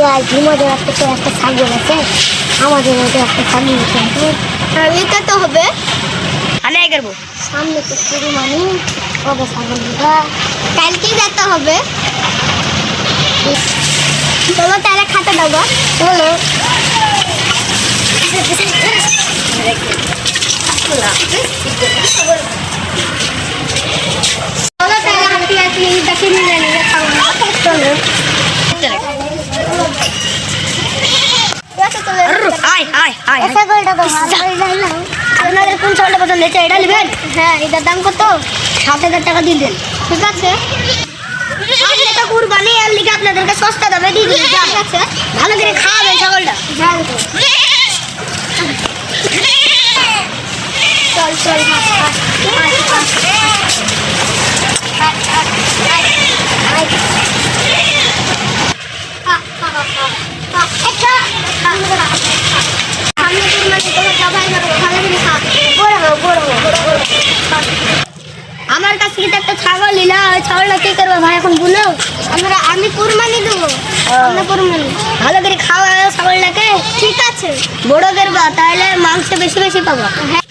আমাদের একটা ছাগল আছে, আমাদের মধ্যে একটা ছাগল আছে, এটা তো হবে আনে করবো সামনে তো শুরু মানে কবে ছাগল কালকেই যেতে হবে। চলো তাহলে খাতা দেবো, চলো চলো তাহলে হাঁটি হাঁটি দেখে নিয়ে নিয়ে খাবো। চলো আপনাদের কোন ছাগলটা পছন্দ হয়েছে? এটা নেবেন? হ্যাঁ, এটার দাম কত? 7,000 টাকা দিয়ে দেন। ঠিক আছে, এটা কুরবানি এর লিগে আপনাদেরকে সস্তা দামে দিয়ে দিন। ঠিক আছে, ভালো করে খাওয়াবেন ছাগলটা। চল চল আমার কাছে কিন্তু একটা ছাগল নিলা, ওই ছাগলটা কি করবো ভাই এখন বলো? আমি কুরবানি দেবো, কুরবানি ভালো করে খাওয়া ছাগলটাকে। ঠিক আছে, বড় করবা তাহলে মাংস বেশি বেশি পাবো। হ্যাঁ,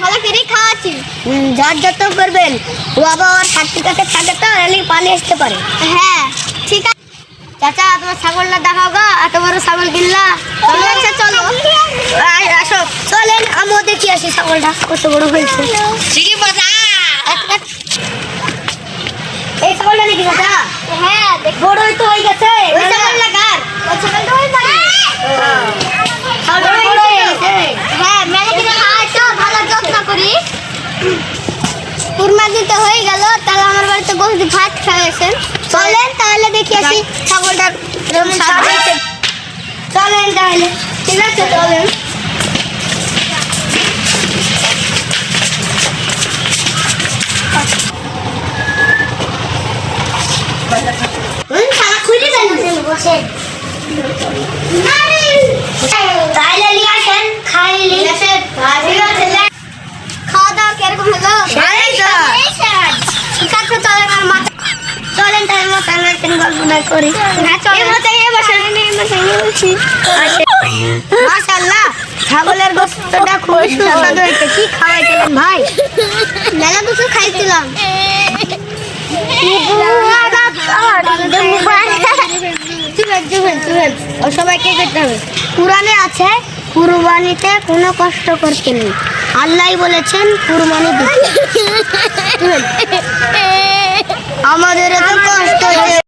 ভালো করে খাওয়াচ্ছি। যার যত করবেন ও আবার থাকতে কাছে থাকে তো এলি পালিয়ে আসতে পারে। হ্যাঁ ঠিক আছে চাচা, তোমার ছাগলটা দেখাও গা, এত বড় ছাগল কিনলা। আচ্ছা চলো আসো, চলেন আমিও দেখি আসি ছাগলটা কত বড় হয়েছে। এই ছাগলটা নাকি চাচা? হ্যাঁ, বড়ই তো হয়ে গেছে। ওই ছাগলটা কার? ওই ছাগলটা ওই বাড়ি। ছাগলটা বড় হয়ে গেছে। হ্যাঁ, মেলে কিনে খাওয়াই তো ভালো যত্ন করি। কুরবানি তো হয়ে গেল, তাহলে আমার বাড়িতে গোশত ভাত খাওয়াইছেন। চলেন তাহলে দেখি আসি ছাগলটার স্বাদ হয়েছে। চলেন তাহলে, ঠিক আছে চলেন। খাওয়া দাওয়া কিরকম হলো? ঠিক আছে চলেন, আর মাথা চলেন তাহলে গল্পটা করি। মাশাআল্লাহ, ছাগলের গোশতটা খুবই সুস্বাদু হয়েছে। কি খাওয়াইছিলেন ভাই? মেলা কিছু খাইছিলাম। সবাইকে করতে হবে। কুরআনে আছে কুরবানিতে কোনো কষ্ট করতে নেই, আল্লাহ বলেছেন কুরবানি দিতে।